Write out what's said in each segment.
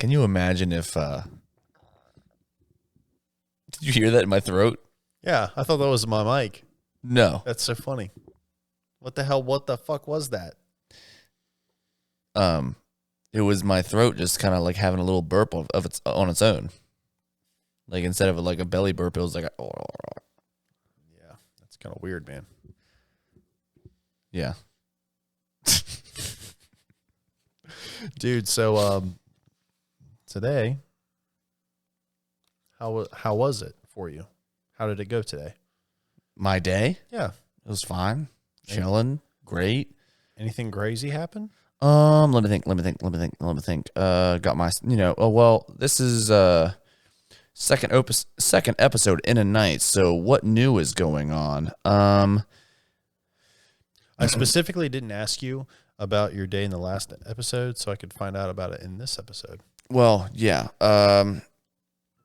Can you imagine if... Did you hear that in my throat? Yeah, I thought that was my mic. No. That's so funny. What the hell? What the fuck was that? It was my throat just kind of like having a little burp of its on its own. Like instead of like a belly burp, it was like Yeah, that's kind of weird, man. Yeah. Dude, so today, how was it for you? How did it go today? My day? Yeah. It was fine. Chilling. Great. Anything crazy happen? Let me think. Got my, this is second episode in a night. So what new is going on? I specifically didn't ask you about your day in the last episode, so I could find out about it in this episode. Well, yeah.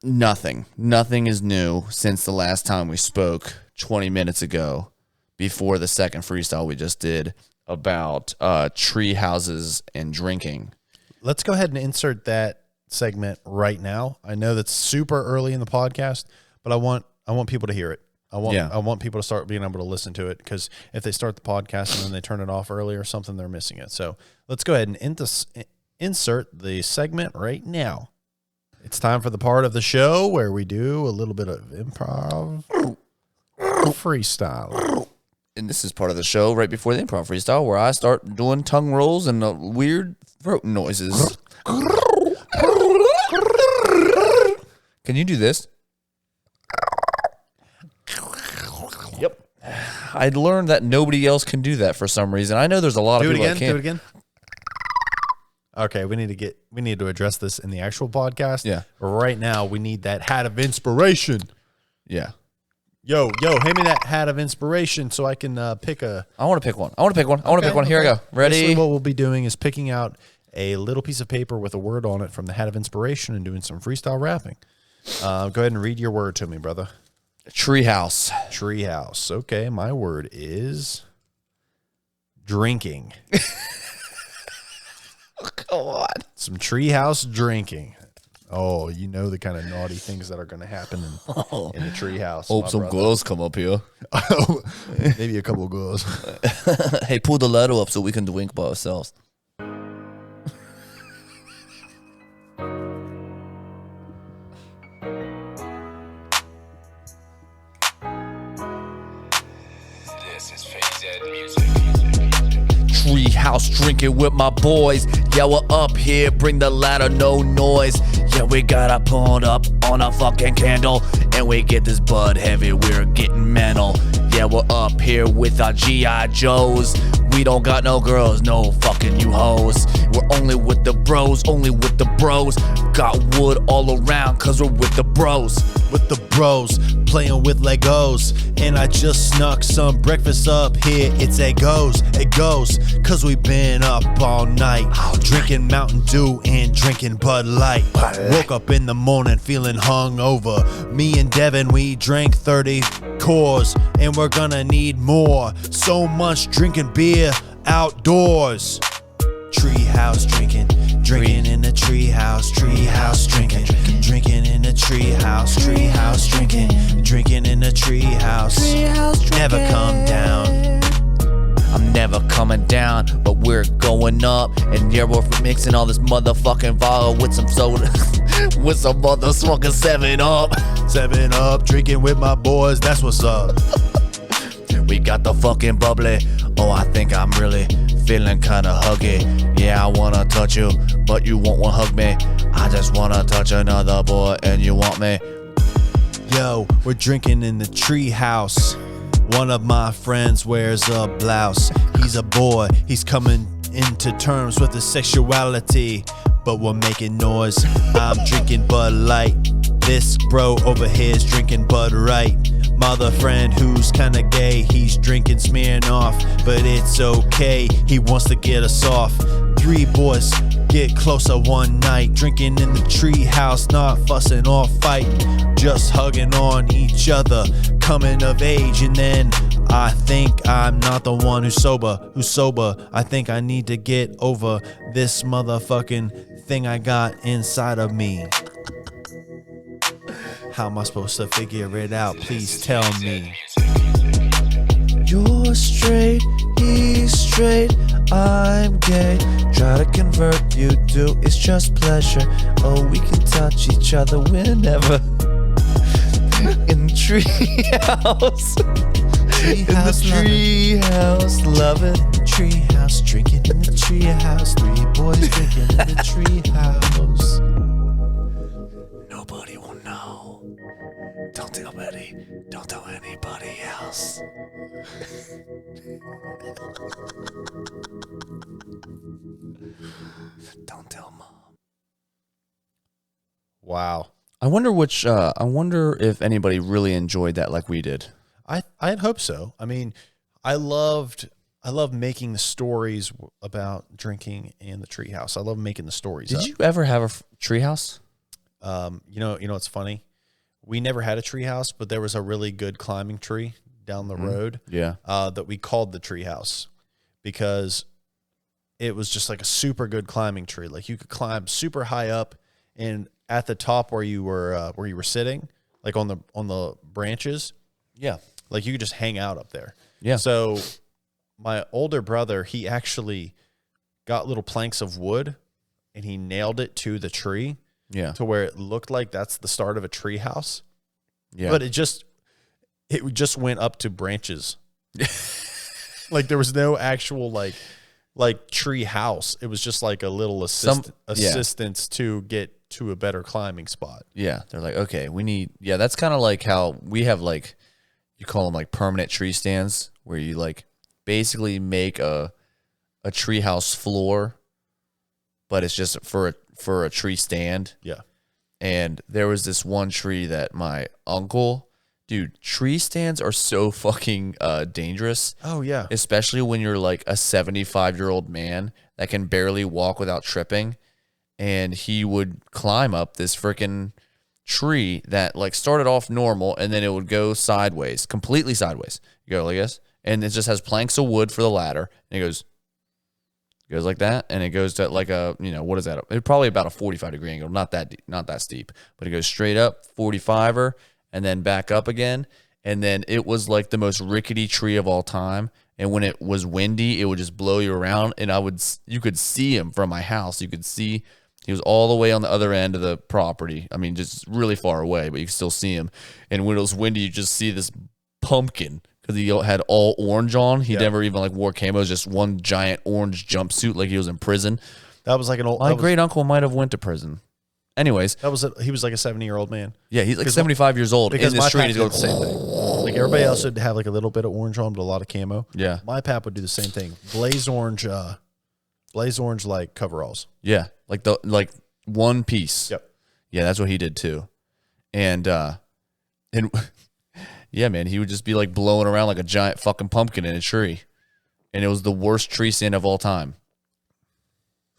Nothing is new since the last time we spoke 20 minutes ago before the second freestyle we just did about tree houses and drinking. Let's go ahead and insert that segment right now. I know that's super early in the podcast, but I want people to hear it. I want people to start being able to listen to it, because if they start the podcast and then they turn it off early or something, they're missing it. So let's go ahead and insert the segment right now. It's time for the part of the show where we do a little bit of improv freestyle. And this is part of the show right before the improv freestyle where I start doing tongue rolls and weird throat noises. Can you do this? Yep. I learned that nobody else can do that for some reason. I know there's a lot of people that can't. Do it again. Okay, we need to address this in the actual podcast. Yeah. Right now, we need that hat of inspiration. Yeah. Yo, hand me that hat of inspiration so I can pick a... I want to pick one. Here I go. Ready? Basically, what we'll be doing is picking out a little piece of paper with a word on it from the hat of inspiration and doing some freestyle rapping. Go ahead and read your word to me, brother. Treehouse. Treehouse. Okay, my word is drinking. Oh, come on. Some treehouse drinking. Oh, you know the kind of naughty things that are going to happen in the treehouse. Hope some girls come up here. Maybe a couple of girls. Hey, pull the ladder up so we can drink by ourselves. This is Phase Music. Treehouse drinking with my boys. Yeah, we're up here, bring the ladder, no noise. Yeah, we got it pulled up on a fucking candle, and we get this bud heavy, we're getting mental. Yeah, we're up here with our G.I. Joes. We don't got no girls, no fucking you hoes. We're only with the bros, Got wood all around, cause we're with the bros. With the bros, playing with Legos. And I just snuck some breakfast up here. It goes, cause we been up all night. Drinking Mountain Dew and drinking Bud Light. Woke up in the morning feeling hungover. Me and Devin, we drank 30 cores, and we're gonna need more. So much drinking beer outdoors. Treehouse drinking in the treehouse drinking in the treehouse drinking in the treehouse. Never come down. I'm never coming down, but we're going up. And yeah, we're mixing all this motherfucking vodka with some soda, with some motherfucking 7-Up. 7-Up, drinking with my boys, that's what's up. We got the fucking bubbly. Oh, I think I'm really feeling kinda huggy. Yeah, I wanna touch you, but you won't wanna hug me. I just wanna touch another boy, and you want me. Yo, we're drinking in the treehouse. One of my friends wears a blouse. He's a boy, he's coming into terms with his sexuality, but we're making noise. I'm drinking Bud Light. This bro over here is drinking Bud Right. My other friend who's kinda gay, he's drinking Smirnoff, but it's okay, he wants to get us off. 3 boys get closer one night, drinking in the treehouse, not fussing or fighting, just hugging on each other, coming of age. And then I think I'm not the one who's sober. I think I need to get over this motherfucking everything I got inside of me. How am I supposed to figure it out? Please tell me. You're straight, he's straight, I'm gay. Try to convert, you do, it's just pleasure. Oh, we can touch each other whenever. In the treehouse. In the treehouse, loving. Treehouse, drinking in the treehouse. 3 boys drinking in the treehouse. Nobody will know. Don't tell Betty. Don't tell anybody else. Don't tell Mom. Wow. I wonder if anybody really enjoyed that like we did. I'd hope so. I mean, I love making the stories about drinking in the treehouse. I love making the stories. Did you ever have a treehouse? You know, it's funny. We never had a treehouse, but there was a really good climbing tree down the road. Yeah. That we called the treehouse because it was just like a super good climbing tree. Like you could climb super high up, and at the top where you were sitting, like on the branches. Yeah. Like you could just hang out up there. Yeah. So my older brother, he actually got little planks of wood and he nailed it to the tree. Yeah. To where it looked like that's the start of a tree house. Yeah. But it just went up to branches. Like there was no actual like tree house. It was just like a little assistance to get to a better climbing spot. Yeah. They're like, okay, that's kind of like how we have like, you call them like permanent tree stands where you like basically make a treehouse floor, but it's just for a tree stand. Yeah. And there was this one tree that my uncle, dude, tree stands are so fucking dangerous. Oh yeah. Especially when you're like a 75-year-old man that can barely walk without tripping. And he would climb up this freaking tree that like started off normal and then it would go sideways, completely sideways. You go like this, and it just has planks of wood for the ladder, and it goes like that, and it goes to like a, you know, what is that? It's probably about a 45-degree angle, not that steep, but it goes straight up 45er and then back up again. And then it was like the most rickety tree of all time. And when it was windy, it would just blow you around. And you could see him from my house. You could see he was all the way on the other end of the property. I mean, just really far away, but you could still see him. And when it was windy, you just see this pumpkin because he had all orange on. He never even like wore camo, just one giant orange jumpsuit like he was in prison. That was like an old. My great uncle might have went to prison. Anyways, he was like a 70-year-old man. Yeah, he's like 75 years old. Because in the my street, pap he's did going the same thing. Like everybody else would have like a little bit of orange on, but a lot of camo. Yeah. My pap would do the same thing. Blaze orange like coveralls. Yeah, like one piece. Yep. Yeah, that's what he did too. And yeah, man, he would just be like blowing around like a giant fucking pumpkin in a tree. And it was the worst tree stand of all time.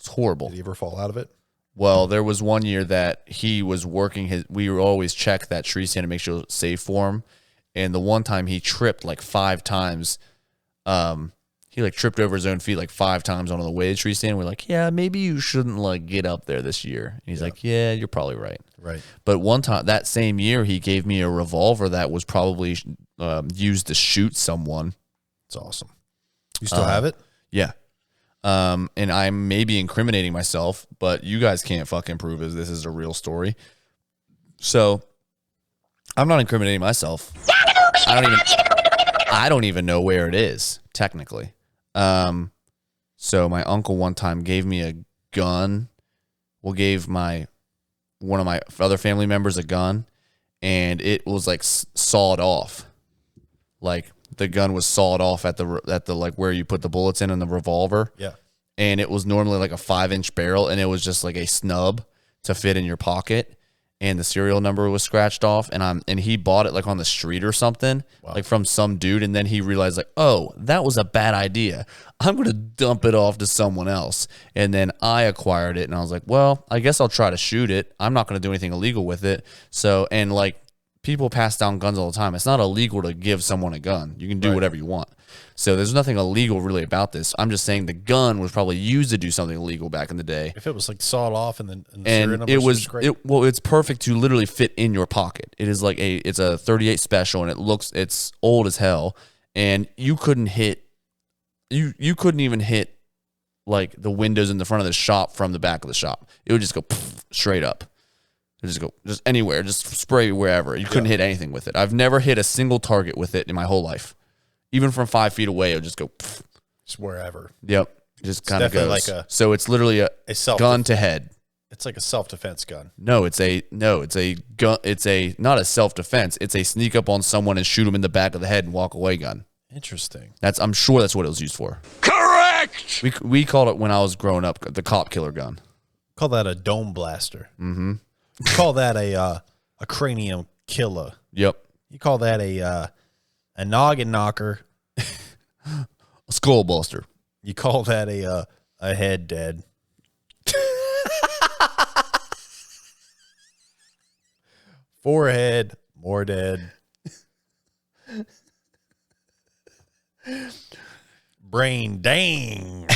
It's horrible. Did he ever fall out of it? Well, there was one year that he was working we would always check that tree stand to make sure it was safe for him. And the one time he tripped like 5 times. He like tripped over his own feet like 5 times on the way to the tree stand. We're like, yeah, maybe you shouldn't like get up there this year. And he's like, yeah, you're probably right. Right. But one time that same year, he gave me a revolver that was probably used to shoot someone. It's awesome. You still have it? Yeah. And I'm maybe incriminating myself, but you guys can't fucking prove this is a real So I'm not incriminating myself. I don't even know where it is, technically. So my uncle one time gave me a gun. Gave one of my other family members a gun, and it was like sawed off. Like the gun was sawed off at the like where you put the bullets in the revolver. Yeah. And it was normally like a 5-inch barrel, and it was just like a snub to fit in your pocket. And the serial number was scratched off, and he bought it like on the street or something, like from some dude. And then he realized like, oh, that was a bad idea. I'm going to dump it off to someone else. And then I acquired it, and I was like, well, I guess I'll try to shoot it. I'm not going to do anything illegal with it. So, and like people pass down guns all the time. It's not illegal to give someone a gun. You can do whatever you want. So there's nothing illegal really about this. I'm just saying the gun was probably used to do something illegal back in the day. If it was like sawed off and the serial And numbers it was great. it's perfect to literally fit in your pocket. It is like it's a 38 special, and it's old as hell, and you couldn't even hit like the windows in the front of the shop from the back of the shop. It would just go straight up. It would just go just anywhere, just spray wherever. You couldn't hit anything with it. I've never hit a single target with it in my whole life. Even from 5 feet away, it would just go. Just wherever. Yep, just kind of definitely goes. like So it's literally a self gun to head. It's like a self-defense gun. No, it's a gun. It's not a self-defense. It's a sneak up on someone and shoot them in the back of the head and walk away gun. Interesting. I'm sure that's what it was used for. Correct! We called it when I was growing up the cop killer gun. Call that a dome blaster. Mm-hmm. Call that a cranium killer. Yep. You call that a noggin knocker. A skull buster. You call that a head dead. Forehead more dead. Brain dang.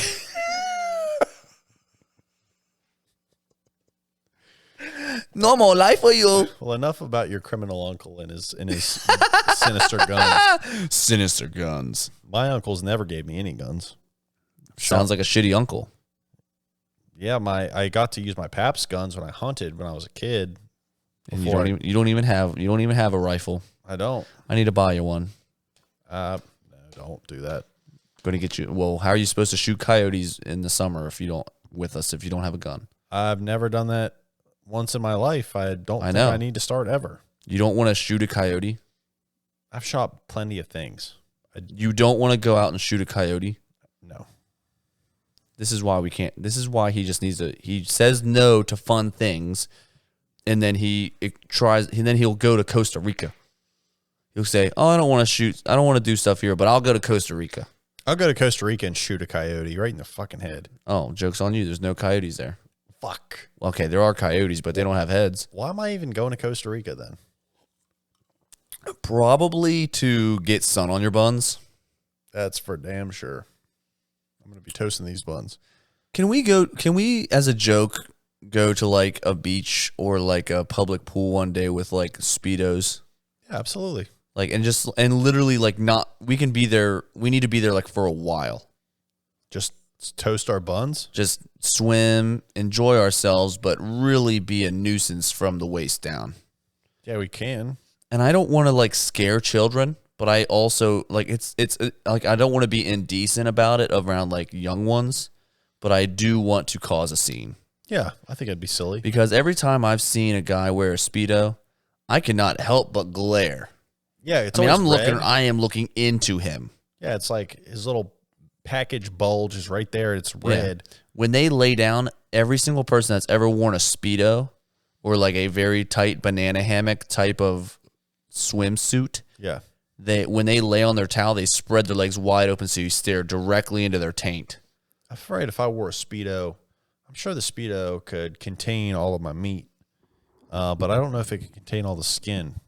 No more life for you. Well, enough about your criminal uncle and his sinister guns. Sinister guns. My uncles never gave me any guns. Sounds like a shitty uncle. Yeah, I got to use my pap's guns when I hunted when I was a kid. And you don't even have a rifle. I don't. I need to buy you one. No, don't do that. Going to get you. Well, how are you supposed to shoot coyotes in the summer if you don't have a gun? I've never done that once in my life. I don't think know. I need to start ever. You don't want to shoot a coyote. I've shot plenty of things. You don't want to go out and shoot a coyote. No. This is why we can't. This is why he just needs to. He says no to fun things, and then he'll go to Costa Rica. He'll say, "Oh, I don't want to shoot. I don't want to do stuff here, but I'll go to Costa Rica." I'll go to Costa Rica and shoot a coyote right in the fucking head. Oh, joke's on you. There's no coyotes there. Fuck. Okay, there are coyotes, but they don't have heads. Why am I even going to Costa Rica then? Probably to get sun on your buns. That's for damn sure. I'm going to be toasting these buns. Can we, as a joke, go to like a beach or like a public pool one day with like Speedos? Yeah, absolutely. Like, and literally like we can be there. We need to be there like for a while. Just toast our buns? Just swim, enjoy ourselves, but really be a nuisance from the waist down. Yeah, we can. And I don't want to like scare children, but I also like it's like I don't want to be indecent about it around like young ones, but I do want to cause a scene. Yeah, I think it'd be silly. Because every time I've seen a guy wear a Speedo, I cannot help but glare. Yeah, it's I mean, always red. I am looking into him. Yeah, it's like his little package bulge is right there. It's red. Yeah. When they lay down, every single person that's ever worn a Speedo or like a very tight banana hammock type of swimsuit, Yeah. when they lay on their towel, they spread their legs wide open so you stare directly into their taint. I'm afraid if I wore a Speedo, I'm sure the Speedo could contain all of my meat, but I don't know if it could contain all the skin.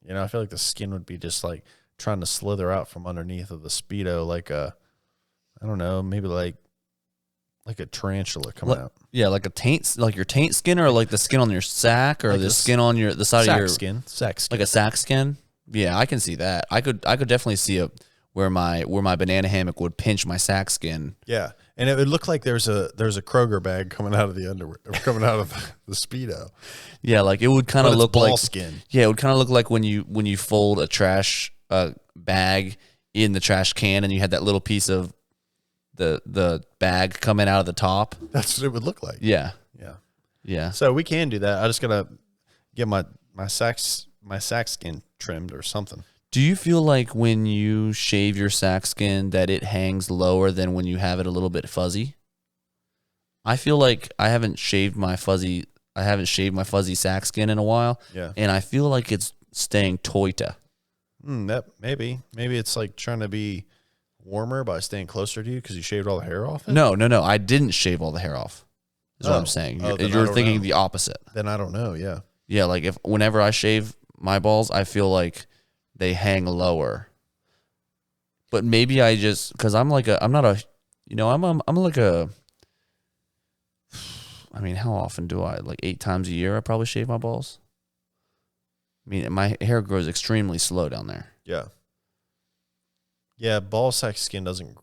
You know, I feel like the skin would be just like trying to slither out from underneath of the Speedo, like I don't know, maybe like a tarantula coming out. Yeah, like a taint, like your taint skin, or like the skin on your sack, or Like the skin on the side of your sack skin, like a sack skin. Yeah, I can see that. I could definitely see where my banana hammock would pinch my sack skin. Yeah, and it would look like there's a Kroger bag coming out of the underwear, coming out of the Speedo. Yeah, like it would kind But of it's look ball like skin. Yeah, it would kind of look like when you fold a trash bag in the trash can, and you had that little piece of the bag coming out of the top. That's what it would look like. Yeah, Yeah. yeah. So we can do that. I just gotta get my sack skin trimmed or something. Do you feel like when you shave your sack skin that it hangs lower than when you have it a little bit fuzzy? I feel like I haven't shaved my fuzzy sack skin in a while. Yeah. And I feel like it's staying toita. That maybe it's like trying to be warmer by staying closer to you because you shaved all the hair off it? No. I didn't shave all the hair off. Is what I'm saying. Oh, then I You're don't thinking know. the opposite. Then I don't know. Yeah. Yeah, like whenever I shave my balls, I feel like they hang lower. But maybe I just, because I'm like I'm not a, I'm like a, I mean, how often do I, like 8 times a year, I probably shave my balls. I mean, my hair grows extremely slow down there. Yeah. Yeah, ball sack hair doesn't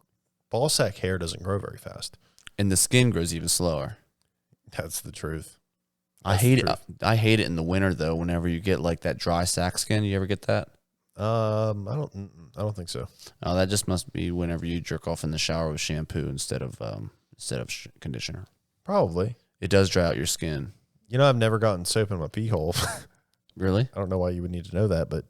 grow very fast. And the skin grows even slower. That's the truth. I hate it. I hate it in the winter though. Whenever you get like that dry sack skin, you ever get that? I don't think so. Oh, that just must be whenever you jerk off in the shower with shampoo instead of conditioner. Probably. It does dry out your skin. You know, I've never gotten soap in my pee hole. Really? I don't know why you would need to know that, but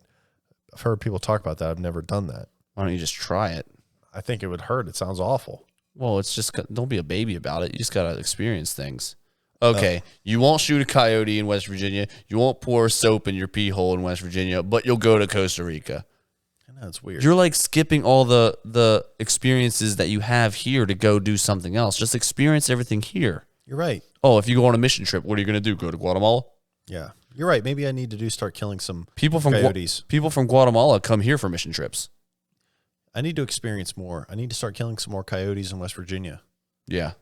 I've heard people talk about that. I've never done that. Why don't you just try it? I think it would hurt. It sounds awful. Well, it's just, don't be a baby about it. You just got to experience things. Okay, you won't shoot a coyote in West Virginia. You won't pour soap in your pee hole in West Virginia, but you'll go to Costa Rica. I know, it's weird. You're like skipping all the experiences that you have here to go do something else. Just experience everything here. You're right. Oh, if you go on a mission trip, what are you going to do? Go to Guatemala? Yeah, you're right. Maybe I need to start killing some People from coyotes. People from Guatemala come here for mission trips. I need to experience more. I need to start killing some more coyotes in West Virginia. Yeah.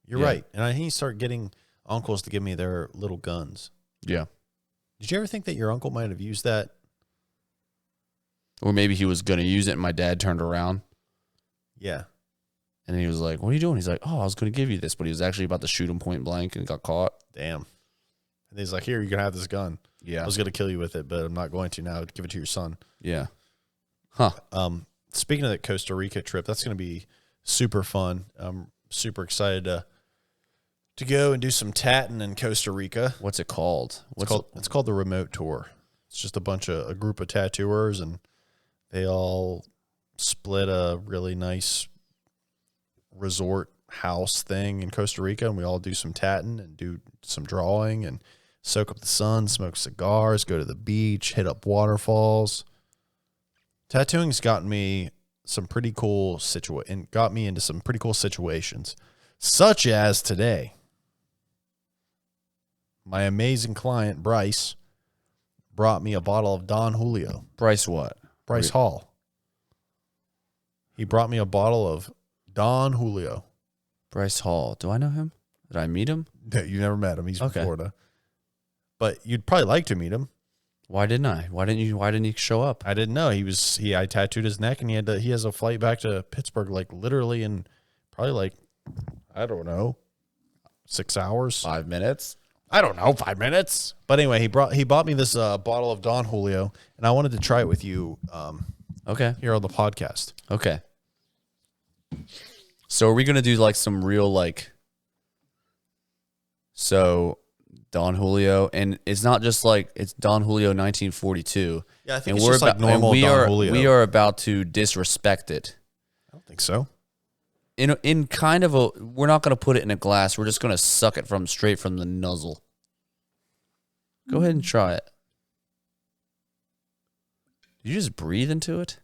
You're Yeah. right. And I need to start getting uncles to give me their little guns. Yeah. Did you ever think that your uncle might have used that? Or maybe he was going to use it and my dad turned around Yeah. and he was like, what are you doing? He's like, oh, I was going to give you this, but he was actually about to shoot him point blank and got caught. Damn. And he's like, here, you can have this gun. Yeah. I was going to kill you with it, but I'm not going to now. Give it to your son. Yeah. Huh. Speaking of that Costa Rica trip, that's going to be super fun. I'm super excited to go and do some tatting in Costa Rica. What's it called? It's called the Remote Tour. It's just a group of tattooers, and they all split a really nice resort house thing in Costa Rica, and we all do some tatting and do some drawing and soak up the sun, smoke cigars, go to the beach, hit up waterfalls. Tattooing's gotten me some pretty cool got me into some pretty cool situations, such as today. My amazing client, Bryce, brought me a bottle of Don Julio. Bryce what? Bryce Hall. He brought me a bottle of Don Julio. Bryce Hall. Do I know him? Did I meet him? No, you never met him. He's from Okay. Florida. But you'd probably like to meet him. Why didn't I? Why didn't he show up? I didn't know. I tattooed his neck, and he has a flight back to Pittsburgh, like literally in probably like, I don't know, 6 hours. 5 minutes? I don't know, 5 minutes. But anyway, he bought me this bottle of Don Julio, and I wanted to try it with you Okay. here on the podcast. Okay. So are we going to do like some real so Don Julio, and it's not just like it's Don Julio 1942. Yeah, I think and it's just like normal we Don are, Julio. We are about to disrespect it. I don't think so. In kind of we're not going to put it in a glass. We're just going to suck it straight from the nuzzle. Go ahead and try it. Did you just breathe into it?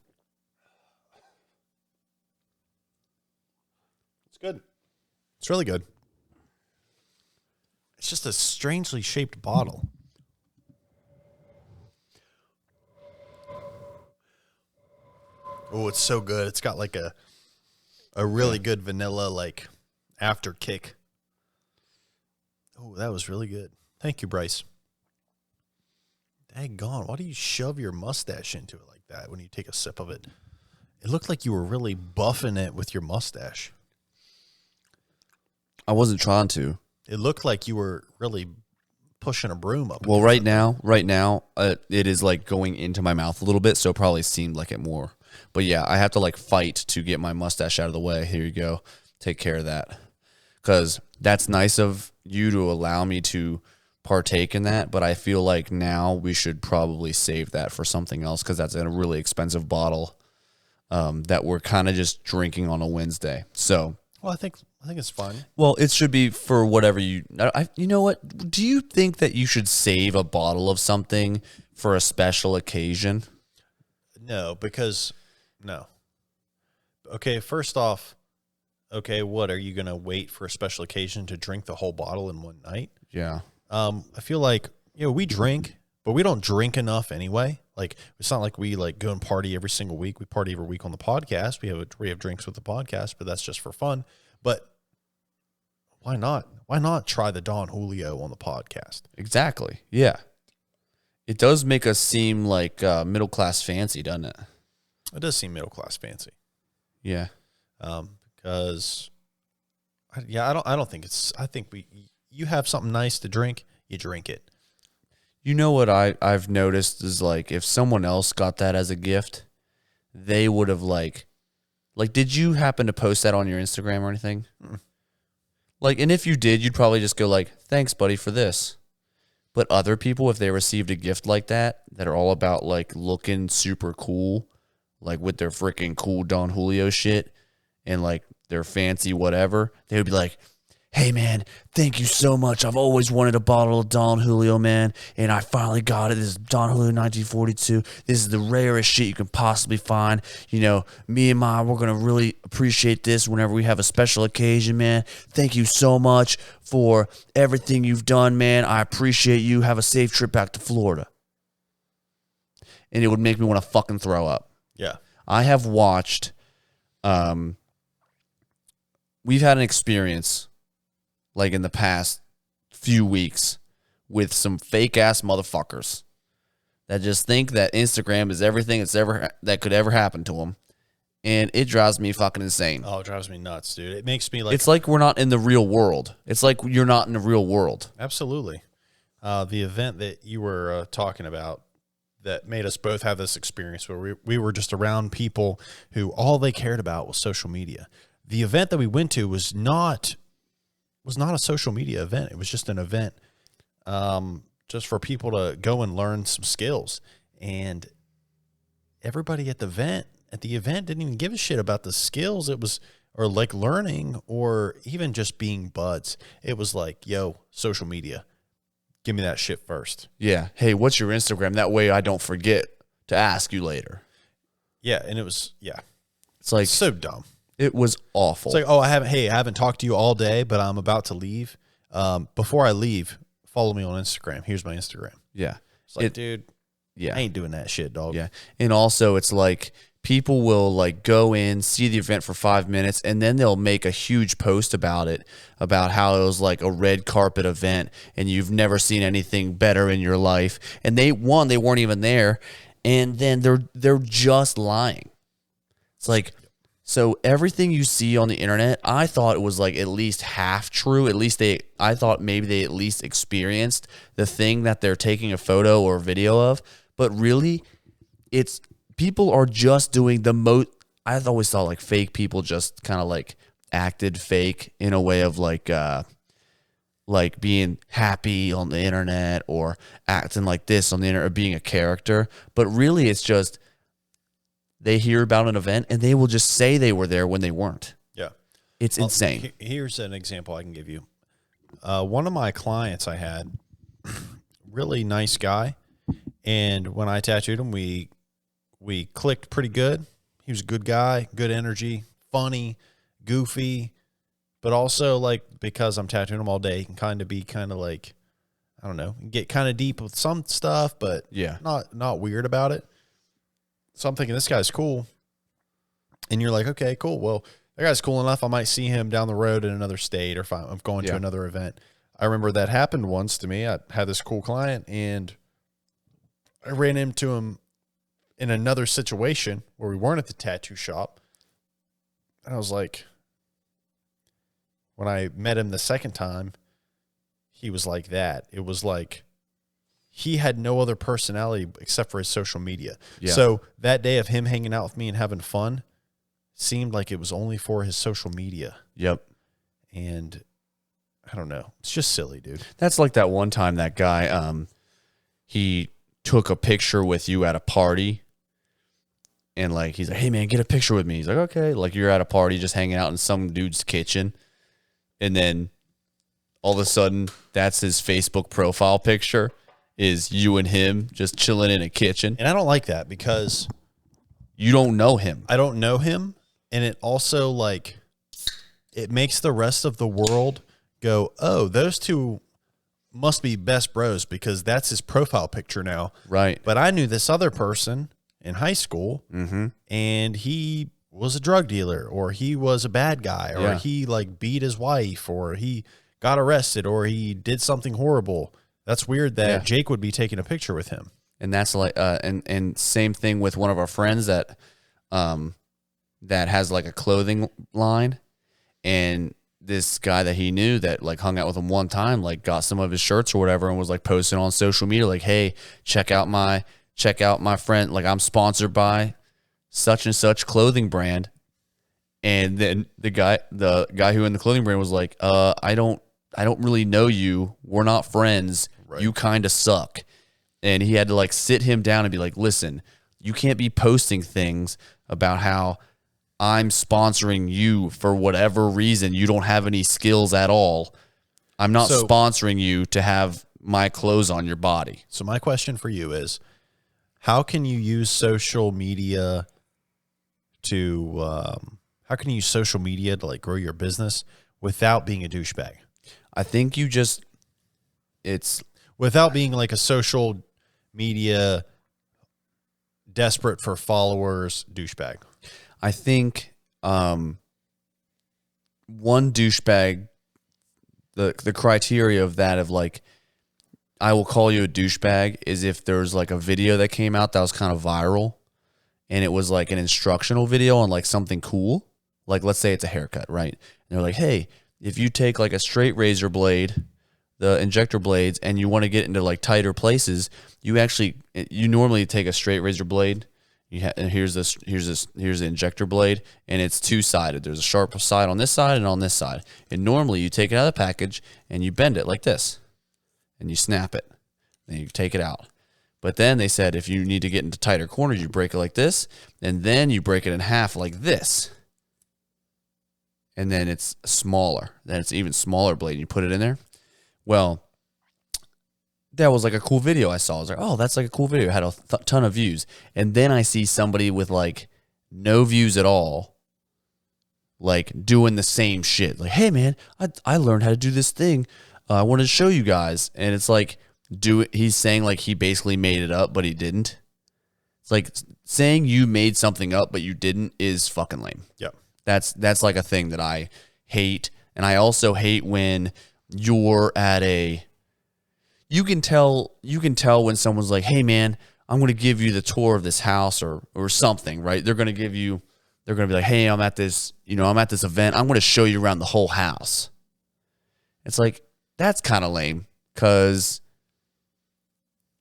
It's good. It's really good. It's just a strangely shaped bottle. Oh, it's so good. It's got like a really good vanilla like after kick. Oh, that was really good. Thank you, Bryce. Daggone, why do you shove your mustache into it like that when you take a sip of it? It looked like you were really buffing it with your mustache. I wasn't trying to. It looked like you were really pushing a broom up. Well, right now, it is like going into my mouth a little bit, so it probably seemed like it more. But yeah, I have to like fight to get my mustache out of the way. Here you go. Take care of that. Because that's nice of you to allow me to partake in that, but I feel like now we should probably save that for something else because that's a really expensive bottle that we're kind of just drinking on a Wednesday. So, Well, I think it's fine. well, it should be for whatever you know what? Do you think that you should save a bottle of something for a special occasion? No, because no. Okay, first off, what are you going to wait for a special occasion to drink the whole bottle in one night? Yeah. I feel like, we drink, but we don't drink enough anyway. Like, it's not like we like go and party every single week. We party every week on the podcast. We have drinks with the podcast, but that's just for fun. But why not? Why not try the Don Julio on the podcast? Exactly. Yeah. It does make us seem like middle class fancy, doesn't it? It does seem middle class fancy. Yeah. Because I don't think it's. I think you have something nice to drink, you drink it. You know what I've noticed is like if someone else got that as a gift, they would have like did you happen to post that on your Instagram or anything? Mm. Like, and if you did, you'd probably just go like, thanks, buddy, for this. But other people, if they received a gift like that are all about like looking super cool, like with their freaking cool Don Julio shit and like their fancy whatever, they would be like, hey, man, thank you so much. I've always wanted a bottle of Don Julio, man, and I finally got it. This is Don Julio 1942. This is the rarest shit you can possibly find. You know, me and we're going to really appreciate this whenever we have a special occasion, man. Thank you so much for everything you've done, man. I appreciate you. Have a safe trip back to Florida. And it would make me want to fucking throw up. Yeah. I have watched, we've had an experience like in the past few weeks with some fake ass motherfuckers that just think that Instagram is everything that could ever happen to them. And it drives me fucking insane. Oh, it drives me nuts, dude. It makes me like. It's like we're not in the real world. It's like you're not in the real world. Absolutely. The event that you were talking about that made us both have this experience where we were just around people who all they cared about was social media. The event that we went to was not a social media event. It was just an event just for people to go and learn some skills. And everybody at the event didn't even give a shit about the skills. It was, or like learning or even just being buds. It was like, yo, social media, give me that shit first. Yeah. Hey, what's your Instagram? That way I don't forget to ask you later. Yeah. And it was, yeah. It's like so dumb. It was awful. It's like, oh, I haven't talked to you all day, but I'm about to leave. Before I leave, follow me on Instagram. Here's my Instagram. Yeah. It's like, dude, yeah. I ain't doing that shit, dog. Yeah. And also it's like people will like go in, see the event for 5 minutes, and then they'll make a huge post about it, about how it was like a red carpet event and you've never seen anything better in your life. And they weren't even there. And then they're just lying. It's like, so everything you see on the internet, I thought it was like at least half true. At least I thought maybe they at least experienced the thing that they're taking a photo or video of. But really, it's people are just doing the most. I always thought like fake people just kind of like acted fake in a way of like being happy on the internet or acting like this on the internet or being a character. But really, it's just they hear about an event and they will just say they were there when they weren't. Yeah. It's insane. Here's an example I can give you. One of my clients I had, really nice guy. And when I tattooed him, we clicked pretty good. He was a good guy, good energy, funny, goofy, but also like, because I'm tattooing him all day, he can kind of be kind of like, I don't know, get kind of deep with some stuff, but yeah, not weird about it. So I'm thinking this guy's cool. And you're like, okay, cool. Well, that guy's cool enough. I might see him down the road in another state or if I'm going to another event. I remember that happened once to me. I had this cool client and I ran into him in another situation where we weren't at the tattoo shop. And I was like, when I met him the second time, he was like that. It was like, he had no other personality except for his social media. Yeah. So that day of him hanging out with me and having fun seemed like it was only for his social media. Yep. And I don't know. It's just silly, dude. That's like that one time that guy, he took a picture with you at a party and like, he's like, hey man, get a picture with me. He's like, okay. Like you're at a party just hanging out in some dude's kitchen. And then all of a sudden that's his Facebook profile picture. Is you and him just chilling in a kitchen. And I don't like that because you don't know him. I don't know him. And it also like, it makes the rest of the world go, oh, those two must be best bros because that's his profile picture now. Right. But I knew this other person in high school, and he was a drug dealer, or he was a bad guy, or he like beat his wife, or he got arrested, or he did something horrible. That's weird that Jake would be taking a picture with him. And that's like, and same thing with one of our friends that has like a clothing line, and this guy that he knew that like hung out with him one time, like got some of his shirts or whatever and was like posting on social media, like, hey, check out my friend. Like, I'm sponsored by such and such clothing brand. And then the guy who in the clothing brand was like, I don't really know you. We're not friends. Right. You kind of suck. And he had to like sit him down and be like, listen, you can't be posting things about how I'm sponsoring you for whatever reason. You don't have any skills at all. I'm not sponsoring you to have my clothes on your body. So my question for you is, how can you use social media to like grow your business without being a douchebag? I think it's without being like a social media desperate for followers douchebag. I think one douchebag, the criteria of that of like, I will call you a douchebag is if there's like a video that came out that was kind of viral and it was like an instructional video on like something cool. Like, let's say it's a haircut, right? And they're like, hey, if you take like a straight razor blade, the injector blades, and you want to get into like tighter places, you normally take a straight razor blade. And here's the injector blade, and it's two-sided. There's a sharp side on this side and on this side. And normally you take it out of the package and you bend it like this, and you snap it, and you take it out. But then they said if you need to get into tighter corners, you break it like this, and then you break it in half like this. And then it's smaller. Then it's an even smaller blade, and you put it in there. Well, that was like a cool video I saw. I was like, oh, that's like a cool video. It had a ton of views. And then I see somebody with like no views at all, like doing the same shit. Like, hey man, I learned how to do this thing. I wanted to show you guys. And it's like, he's saying like he basically made it up, but he didn't. It's like saying you made something up, but you didn't is fucking lame. Yeah. That's like a thing that I hate. And I also hate when you're at you can tell when someone's like, hey man, I'm going to give you the tour of this house or something, right? They're going to be like, hey, I'm at this event. I'm going to show you around the whole house. It's like, that's kind of lame because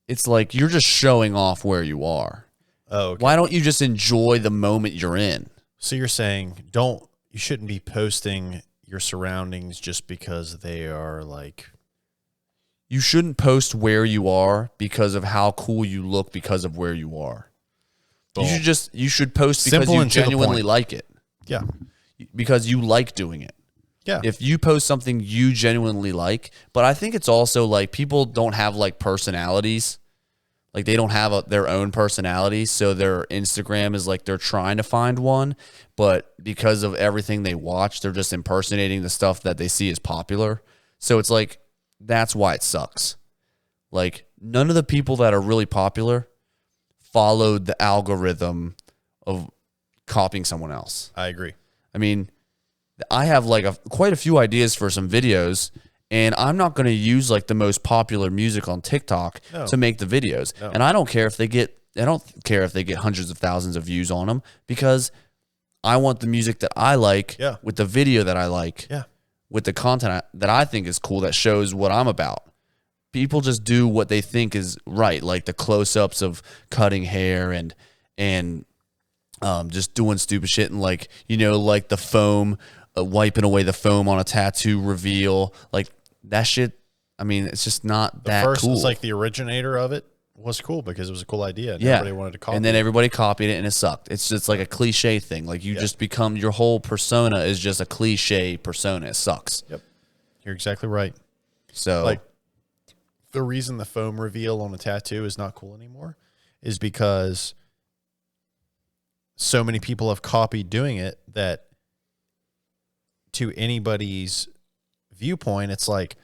it's like, you're just showing off where you are. Oh, okay. Why don't you just enjoy the moment you're in? So you're saying you shouldn't be posting your surroundings just because they are like... You shouldn't post where you are because of how cool you look because of where you are. Boom. You should post because you genuinely like it. Yeah. Because you like doing it. Yeah. If you post something you genuinely like, but I think it's also like people don't have like personalities. Like they don't have their own personality. So their Instagram is like they're trying to find one, but because of everything they watch, they're just impersonating the stuff that they see as popular. So it's like, that's why it sucks. Like none of the people that are really popular followed the algorithm of copying someone else. I agree. I mean, I have like quite a few ideas for some videos, and I'm not going to use like the most popular music on TikTok to make the videos. No. And I don't care if they get hundreds of thousands of views on them because I want the music that I like with the video that I like. Yeah. With the content that I think is cool that shows what I'm about. People just do what they think is right, like the close-ups of cutting hair and just doing stupid shit and like, like the foam, wiping away the foam on a tattoo reveal. Like that shit, I mean, it's just not that cool. First, it's like the originator of it was cool because it was a cool idea. And everybody wanted to copy it. And then everybody copied it and it sucked. It's just like a cliche thing. Like you just become, your whole persona is just a cliche persona. It sucks. Yep. You're exactly right. So like the reason the foam reveal on a tattoo is not cool anymore is because so many people have copied doing it that to anybody's viewpoint, it's like,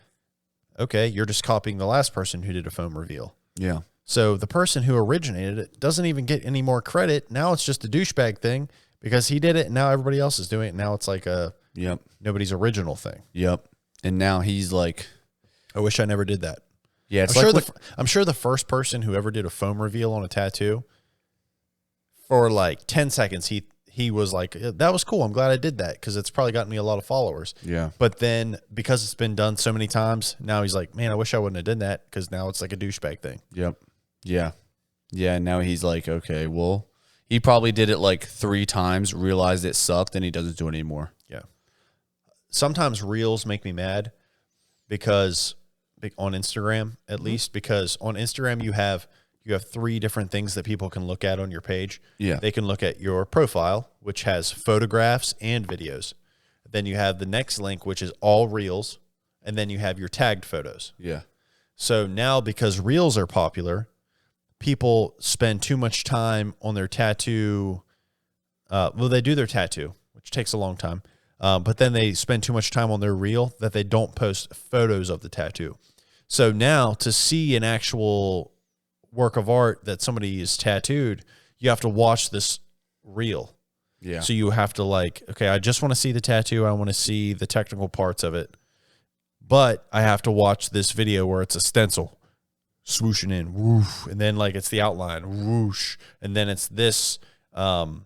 Okay, you're just copying the last person who did a foam reveal. Yeah. So the person who originated it doesn't even get any more credit. Now it's just a douchebag thing because he did it and now everybody else is doing it. Now it's like a Yep. nobody's original thing. Yep. And now he's like, I wish I never did that. yeah, it's I'm like sure I'm sure the first person who ever did a foam reveal on a tattoo, for like 10 seconds, he was like, that was cool. I'm glad I did that because it's probably gotten me a lot of followers. yeah. But then because it's been done so many times, now he's like, man, I wish I wouldn't have done that because now it's like a douchebag thing. Yep. Yeah. Yeah. And now he's like, okay, well, he probably did it like 3 times, realized it sucked, and he doesn't do it anymore. Yeah. Sometimes reels make me mad because on Instagram, at least, because on Instagram you have 3 different things that people can look at on your page. Yeah. They can look at your profile, which has photographs and videos. Then you have the next link, which is all reels, and then you have your tagged photos. Yeah. So now because reels are popular, people spend too much time on their tattoo. Well, they do their tattoo, which takes a long time. But then they spend too much time on their reel that they don't post photos of the tattoo. So now to see an actual work of art that somebody is tattooed, you have to watch this reel. Yeah. So you have to like, okay, I just want to see the tattoo. I want to see the technical parts of it. But I have to watch this video where it's a stencil swooshing in, whoosh, and then like it's the outline, whoosh, and then it's this, then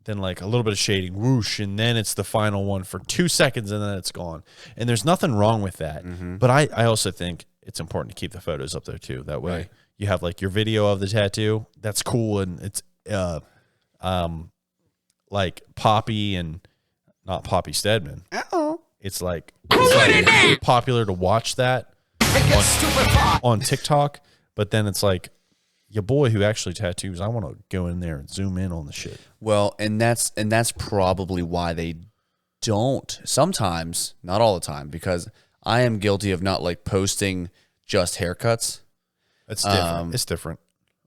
like a little bit of shading, whoosh, and then it's the final one for 2 seconds, and then it's gone. And there's nothing wrong with that. But I also think it's important to keep the photos up there too. That way Right. you have like your video of the tattoo. That's cool, and it's like Poppy and not Poppy Stedman. It's like popular to watch that on TikTok, but then it's like your boy who actually tattoos. I want to go in there and zoom in on the shit. Well, and that's probably why they don't sometimes, not all the time, because I am guilty of not like posting just haircuts. It's different. It's different.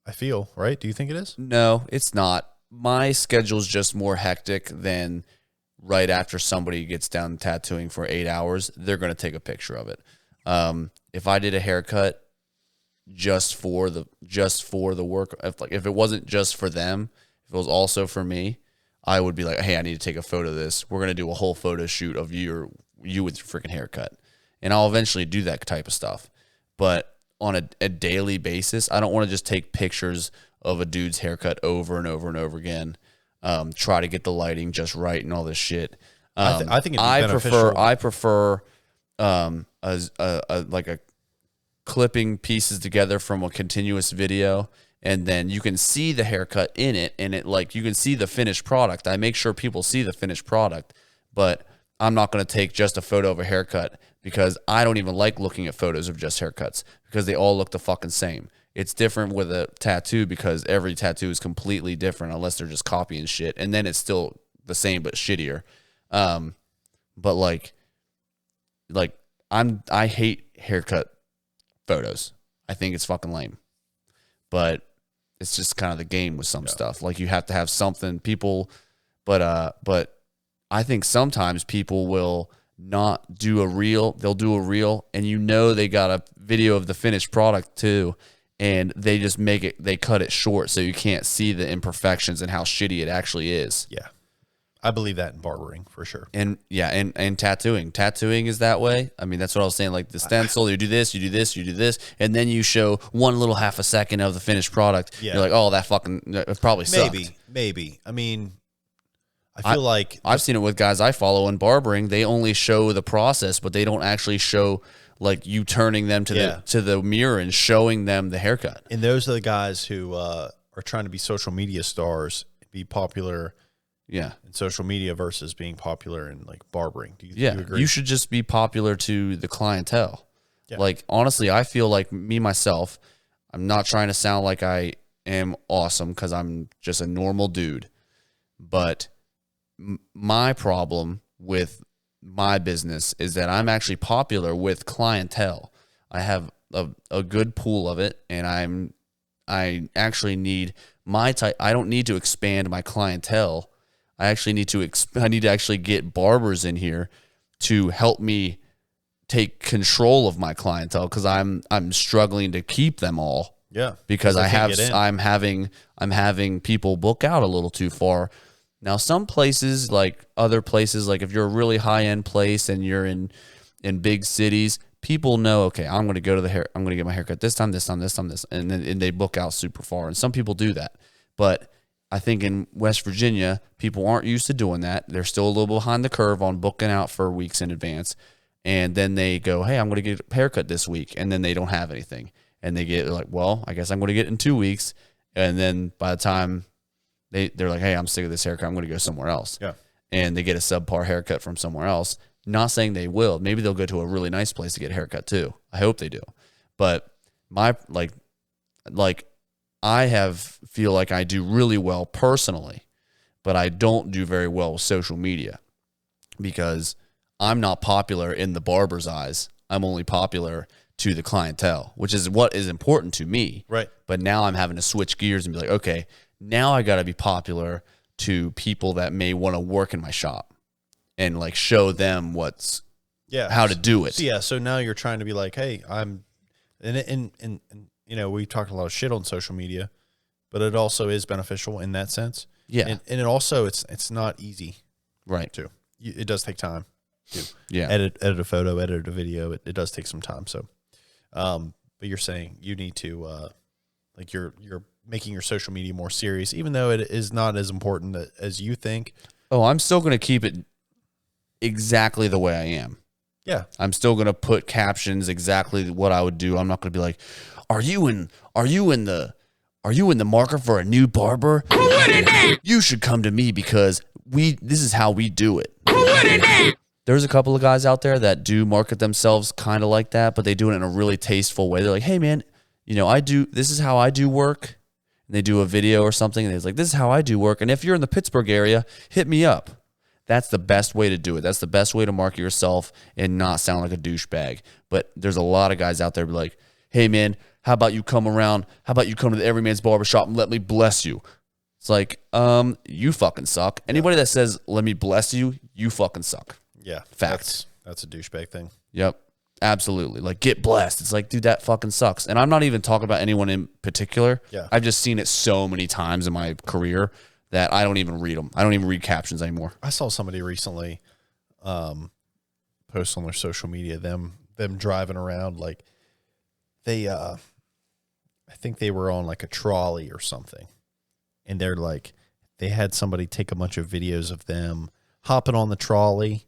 I feel, right? Do you think it is? No, it's not. My schedule's just more hectic than right after somebody gets done tattooing for 8 hours, they're going to take a picture of it. If I did a haircut just for the work, if it wasn't just for them, if it was also for me, I would be like, hey, I need to take a photo of this. We're going to do a whole photo shoot of you with your freaking haircut. And I'll eventually do that type of stuff. But on a daily basis, I don't want to just take pictures of a dude's haircut over and over and over again. Try to get the lighting just right and all this shit. I think it'd be beneficial. I prefer like a clipping pieces together from a continuous video, and then you can see the haircut in it, and it like you can see the finished product. I make sure people see the finished product, but I'm not going to take just a photo of a haircut because I don't even like looking at photos of just haircuts because they all look the fucking same. It's different with a tattoo because every tattoo is completely different unless they're just copying shit, and then it's still the same but shittier. But like I hate haircut photos. I think it's fucking lame. But it's just kind of the game with some stuff. Like you have to have something but I think sometimes people will not do a reel. They'll do a reel and they got a video of the finished product too. And they just they cut it short so you can't see the imperfections and how shitty it actually is. Yeah. I believe that in barbering for sure. And yeah, and tattooing. Tattooing is that way. I mean, that's what I was saying. Like the stencil, you do this, you do this, you do this, and then you show one little half a second of the finished product. Yeah. You're like, oh, that fucking it probably sucked. Maybe. I mean, I feel like I've seen it with guys I follow in barbering. They only show the process, but they don't actually show like you turning them to the mirror and showing them the haircut. And those are the guys who are trying to be social media stars, be popular. Yeah. In social media versus being popular in like barbering. Do you agree? You should just be popular to the clientele. Yeah. Like, honestly, I feel like myself, I'm not trying to sound like I am awesome because I'm just a normal dude. But my problem with my business is that I'm actually popular with clientele. I have a good pool of it, and I actually need my type. I don't need to expand my clientele. I actually need to actually get barbers in here to help me take control of my clientele because I'm struggling to keep them all. Yeah, Because they can't get in. I'm having people book out a little too far. Now, some places, like other places, like if you're a really high end place and you're in big cities, people know, okay, I'm going to go to I'm going to get my haircut this time, and then they book out super far. And some people do that, but I think in West Virginia, people aren't used to doing that. They're still a little behind the curve on booking out for weeks in advance, and then they go, hey, I'm going to get a haircut this week, and then they don't have anything. And they're like, well, I guess I'm going to get it in 2 weeks. And then by the time they're like, hey, I'm sick of this haircut, I'm going to go somewhere else. Yeah. And they get a subpar haircut from somewhere else. Not saying they will. Maybe they'll go to a really nice place to get a haircut too. I hope they do. But I feel like I do really well personally, but I don't do very well with social media because I'm not popular in the barber's eyes. I'm only popular to the clientele, which is what is important to me. Right. But now I'm having to switch gears and be like, okay, now I got to be popular to people that may want to work in my shop and like show them how to do it. So, yeah. So now you're trying to be like, hey, and you know, we talked a lot of shit on social media, but it also is beneficial in that sense. Yeah. And it also, it's not easy. Right. Too. It does take time to edit a photo, edit a video. It does take some time. So, but you're saying you need to, like you're making your social media more serious, even though it is not as important as you think. Oh, I'm still going to keep it exactly the way I am. Yeah. I'm still going to put captions exactly what I would do. I'm not going to be like, are you in the market for a new barber? You should come to me because this is how we do it. There's a couple of guys out there that do market themselves kind of like that, but they do it in a really tasteful way. They're like, hey man, you know, this is how I do work. And they do a video or something and it's like, this is how I do work. And if you're in the Pittsburgh area, hit me up. That's the best way to do it. That's the best way to market yourself and not sound like a douchebag. But there's a lot of guys out there be like, hey man, how about you come around? How about you come to the Everyman's Barbershop and let me bless you? It's like, you fucking suck. Anybody that says, let me bless you, you fucking suck. Yeah. Facts. That's a douchebag thing. Yep. Absolutely. Like, get blessed. It's like, dude, that fucking sucks. And I'm not even talking about anyone in particular. Yeah. I've just seen it so many times in my career that I don't even read them. I don't even read captions anymore. I saw somebody recently post on their social media them driving around like they I think they were on like a trolley or something. And they're like they had somebody take a bunch of videos of them hopping on the trolley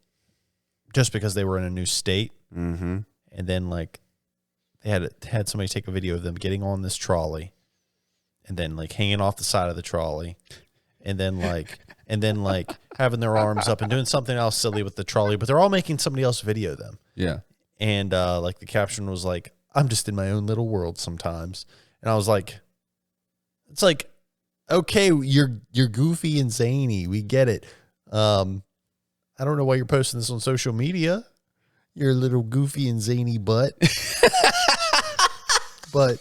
just because they were in a new state. Mm-hmm. And then like they had somebody take a video of them getting on this trolley and then like hanging off the side of the trolley and then like having their arms up and doing something else silly with the trolley, but they're all making somebody else video them. Yeah. And like the caption was like, I'm just in my own little world sometimes. And I was like, it's like, okay, you're goofy and zany. We get it. I don't know why you're posting this on social media. You're a little goofy and zany butt. but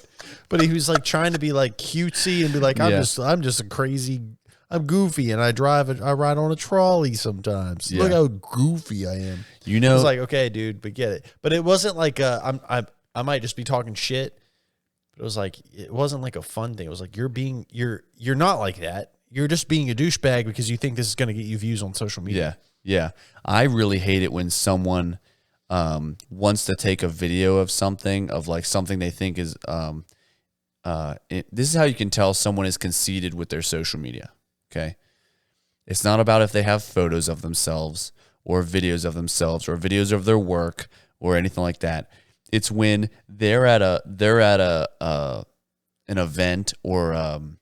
he was like trying to be like cutesy and be like, I'm just a crazy, I'm goofy and I ride on a trolley sometimes. Yeah. Look how goofy I am. You know, It's like, okay, dude, but get it. But it wasn't like I might just be talking shit. But it was like it wasn't like a fun thing. It was like you're not like that. You're just being a douchebag because you think this is going to get you views on social media. Yeah. I really hate it when someone wants to take a video of something, of like something they think is this is how you can tell someone is conceited with their social media. Okay. It's not about if they have photos of themselves or videos of themselves or videos of their work or anything like that. It's when they're at an event or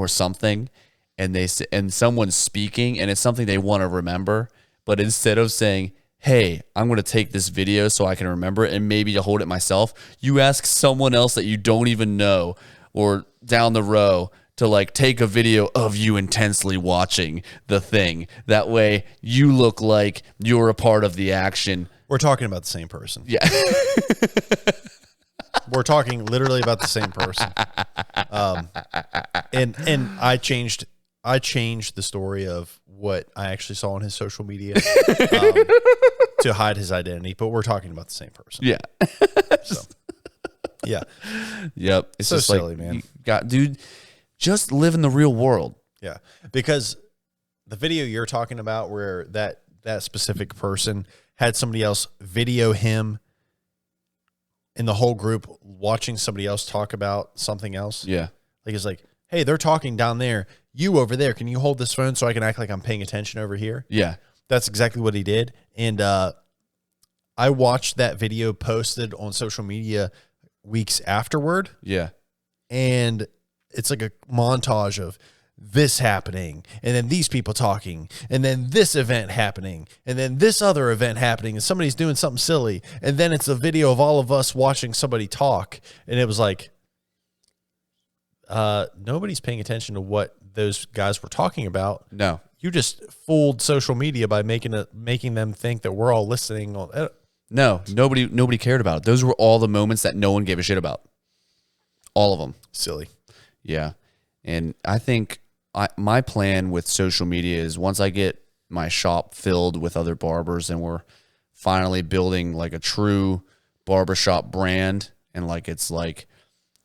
something, and someone's speaking, and it's something they want to remember, but instead of saying, hey, I'm going to take this video so I can remember it and maybe to hold it myself, you ask someone else that you don't even know or down the row to like take a video of you intensely watching the thing. That way you look like you're a part of the action. We're talking about the same person. Yeah. We're talking literally about the same person. And I changed the story of what I actually saw on his social media to hide his identity, but we're talking about the same person. Yeah. Yeah. Yep. It's So just silly, like, man. you dude, just live in the real world. Yeah. Because the video you're talking about where that specific person had somebody else video him in the whole group watching somebody else talk about something else. Yeah. Like, it's like, hey, they're talking down there. You over there. Can you hold this phone so I can act like I'm paying attention over here? Yeah. That's exactly what he did. And I watched that video posted on social media weeks afterward. Yeah. And it's like a montage of this happening, and then these people talking, and then this event happening, and then this other event happening, and somebody's doing something silly, and then it's a video of all of us watching somebody talk, and it was like, nobody's paying attention to what those guys were talking about. No. You just fooled social media by making them think that we're all listening on. No. Nobody cared about it. Those were all the moments that no one gave a shit about. All of them. Silly. Yeah. And I think my plan with social media is once I get my shop filled with other barbers and we're finally building like a true barbershop brand and like it's like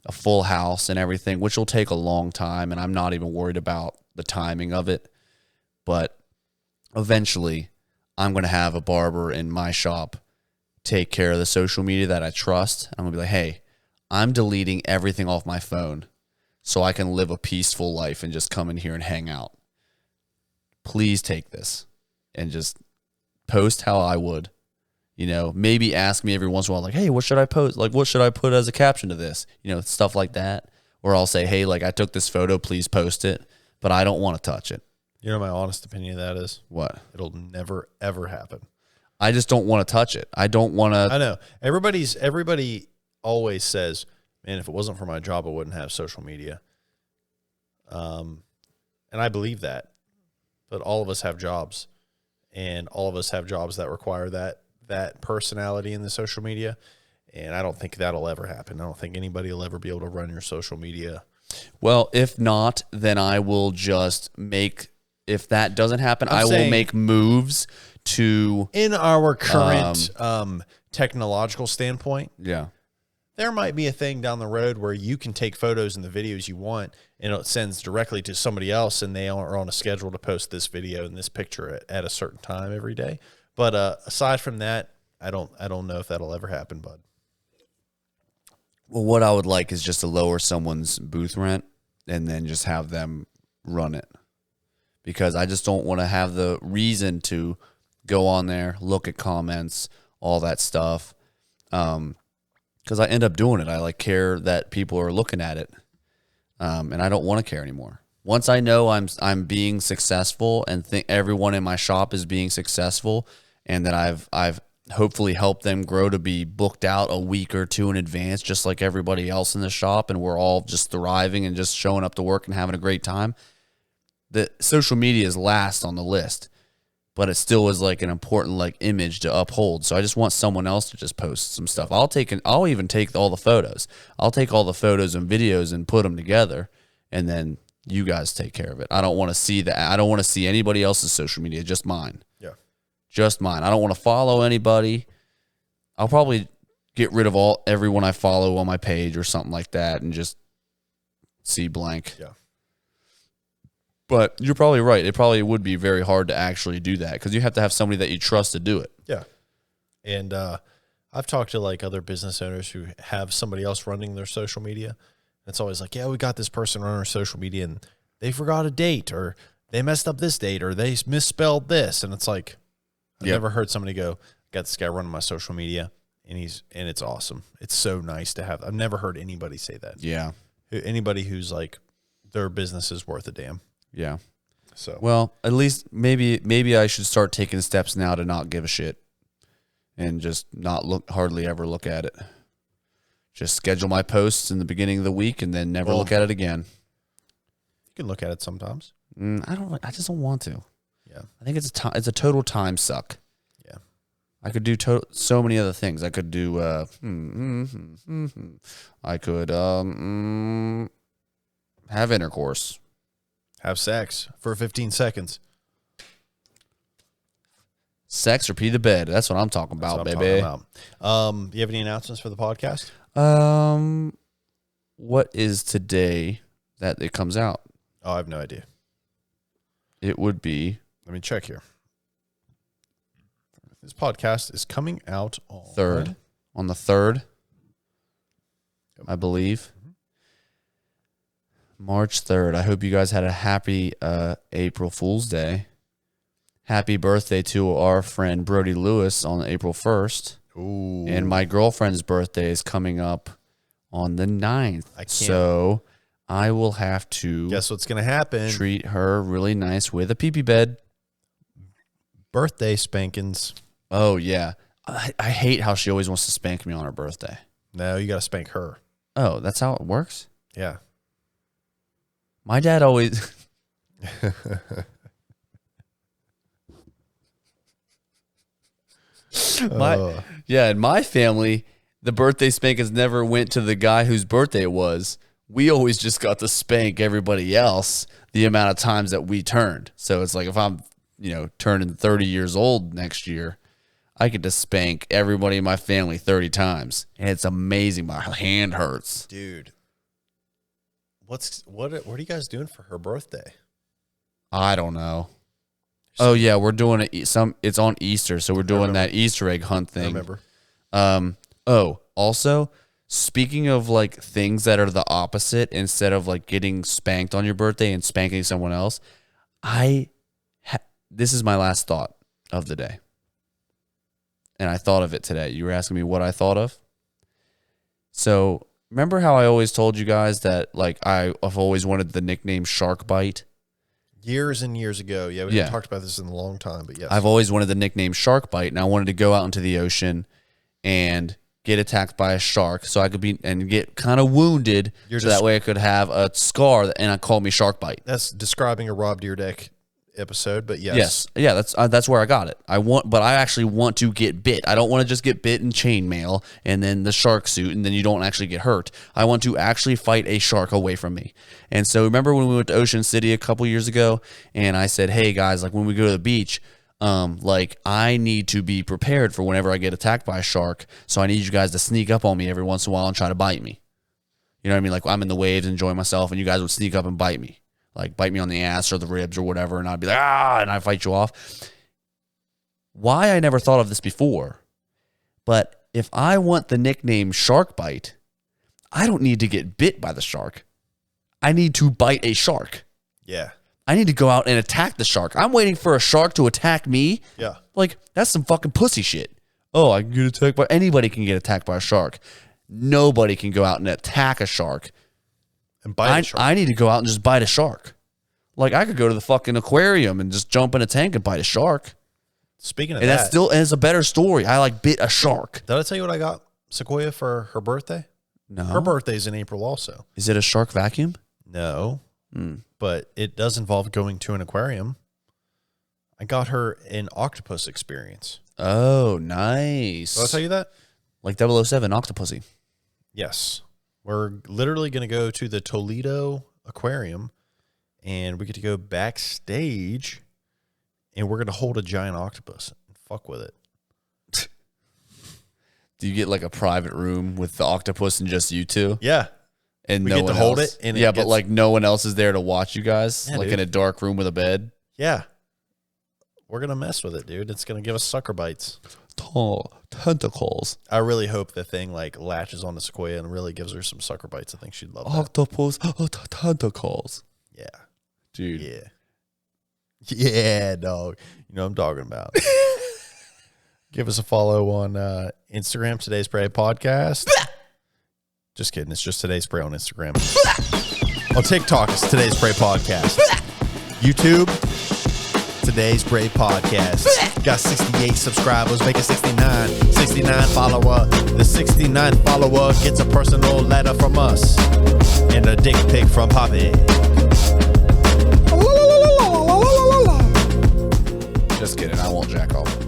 a full house and everything, which will take a long time. And I'm not even worried about the timing of it. But eventually I'm going to have a barber in my shop take care of the social media that I trust. I'm going to be like, hey, I'm deleting everything off my phone so I can live a peaceful life and just come in here and hang out. Please take this and just post how I would. You know, maybe ask me every once in a while, like, hey, what should I post? Like, what should I put as a caption to this? You know, stuff like that. Or I'll say, hey, like, I took this photo, please post it, but I don't want to touch it. You know, my honest opinion of that is What? it'll never, ever happen. I just don't want to touch it. I don't want to. I know. Everybody always says, man, if it wasn't for my job, I wouldn't have social media. And I believe that. But all of us have jobs. And all of us have jobs that require that personality in the social media. And I don't think that'll ever happen. I don't think anybody will ever be able to run your social media. Well, if not, then I will just make, if that doesn't happen, I will saying- make moves to, In our current technological standpoint, yeah. there might be a thing down the road where you can take photos and the videos you want, and it sends directly to somebody else, and they are on a schedule to post this video and this picture at a certain time every day. But aside from that, I don't know if that'll ever happen, bud. Well, what I would like is just to lower someone's booth rent and then just have them run it. Because I just don't want to have the reason to go on there, look at comments, all that stuff. Because I end up doing it. I like care that people are looking at it. And I don't want to care anymore. Once I know I'm being successful and think everyone in my shop is being successful and that I've hopefully helped them grow to be booked out a week or two in advance, just like everybody else in the shop, and we're all just thriving and just showing up to work and having a great time, the social media is last on the list, but it still is like an important like image to uphold. So I just want someone else to just post some stuff. I'll even take all the photos. I'll take all the photos and videos and put them together, and then you guys take care of it. I don't want to see that. I don't want to see anybody else's social media, just mine. Yeah. Just mine. I don't want to follow anybody. I'll probably get rid of everyone I follow on my page or something like that and just see blank. Yeah. But you're probably right. It probably would be very hard to actually do that because you have to have somebody that you trust to do it. Yeah. And I've talked to like other business owners who have somebody else running their social media. It's always like, yeah, we got this person on our social media and they forgot a date or they messed up this date or they misspelled this. And it's like, I've Yep. never heard somebody go, got this guy running my social media and it's awesome. It's so nice to have. I've never heard anybody say that. Yeah. Anybody who's like their business is worth a damn. Yeah. So, Well, at least maybe I should start taking steps now to not give a shit and just not hardly ever look at it. Just schedule my posts in the beginning of the week and then never look at it again. you can look at it sometimes. I just don't want to. Yeah. I think it's a total time suck. Yeah. I could do so many other things. I could do I could have intercourse. Have sex for 15 seconds. Sex or pee the bed. That's what I'm talking about, That's what I'm baby. talking about. Do you have any announcements for the podcast? What is today that it comes out? Oh, I have no idea. It would be Let me check here. This podcast is coming out on on the 3rd, I believe. March 3rd. I hope you guys had a happy April Fool's Day. Happy birthday to our friend Brody Lewis on April 1st. Ooh. And my girlfriend's birthday is coming up on the 9th. I can't- So I will have to Guess what's going to happen? treat her really nice with a pee-pee bed. Birthday spankings. Oh, yeah. I hate how she always wants to spank me on her birthday. No, you got to spank her. Oh, that's how it works? Yeah. My dad always... Yeah, in my family, the birthday spankings never went to the guy whose birthday it was. We always just got to spank everybody else the amount of times that we turned. So it's like if I'm, turning 30 years old next year, I get to spank everybody in my family 30 times. And it's amazing. My hand hurts. Dude. What are you guys doing for her birthday? I don't know. Oh yeah, we're doing it's on Easter, so we're doing that Easter egg hunt thing. I remember. Also, speaking of like things that are the opposite, instead of like getting spanked on your birthday and spanking someone else, this is my last thought of the day. And I thought of it today. You were asking me what I thought of. So, remember how I always told you guys that like I've always wanted the nickname Shark Bite? Years and years ago. Yeah, we haven't talked about this in a long time, but yes. I've always wanted the nickname Shark Bite, and I wanted to go out into the ocean and get attacked by a shark so I could get kind of wounded that way I could have a scar and I call me Shark Bite. That's describing a Rob Deerdeck episode, but yes. Yes. Yeah, that's where I got it. But I actually want to get bit. I don't want to just get bit in chainmail and then the shark suit and then you don't actually get hurt. I want to actually fight a shark away from me. And so remember when we went to Ocean City a couple years ago and I said, hey guys, like when we go to the beach, like I need to be prepared for whenever I get attacked by a shark. So I need you guys to sneak up on me every once in a while and try to bite me. You know what I mean? Like I'm in the waves enjoying myself and you guys would sneak up and bite me. Like bite me on the ass or the ribs or whatever, and I'd be like, and I'd fight you off. Why I never thought of this before, but if I want the nickname Shark Bite, I don't need to get bit by the shark. I need to bite a shark. Yeah. I need to go out and attack the shark. I'm waiting for a shark to attack me. Yeah. Like, that's some fucking pussy shit. Oh, I can get attacked by... Anybody can get attacked by a shark. Nobody can go out and attack a shark. And bite a shark. I need to go out and just bite a shark. Like, I could go to the fucking aquarium and just jump in a tank and bite a shark. Speaking of And that, it's a better story. I, like, bit a shark. did I tell you what I got Sequoia for her birthday? No. Her birthday's in April also. Is it a shark vacuum? No. But it does involve going to an aquarium. I got her an octopus experience. Oh, nice. Did I tell you that? Like 007 Octopussy. Yes. We're literally going to go to the Toledo Aquarium, and we get to go backstage, and we're going to hold a giant octopus and fuck with it. Do you get like a private room with the octopus and just you two? Yeah. And We no get to one hold else? it, and yeah, it but gets- like no one else is there to watch you guys, Yeah, like dude. in a dark room with a bed. Yeah. We're going to mess with it, dude. It's going to give us sucker bites. Tall tentacles, I really hope the thing like latches on the Sequoia and really gives her some sucker bites. I think she'd love that. octopus, tentacles, Yeah. dude. Yeah. Yeah, dog. You know what I'm talking about. Give us a follow on Instagram, Today's Spray Podcast. Just kidding. It's just Today's Spray on Instagram. On TikTok, it's Today's Spray Podcast. YouTube, Today's Spray Podcast. Got 68 subscribers, make it 69. 69 follower. The 69th follower gets a personal letter from us and a dick pic from Poppy. Just kidding. I won't jack off.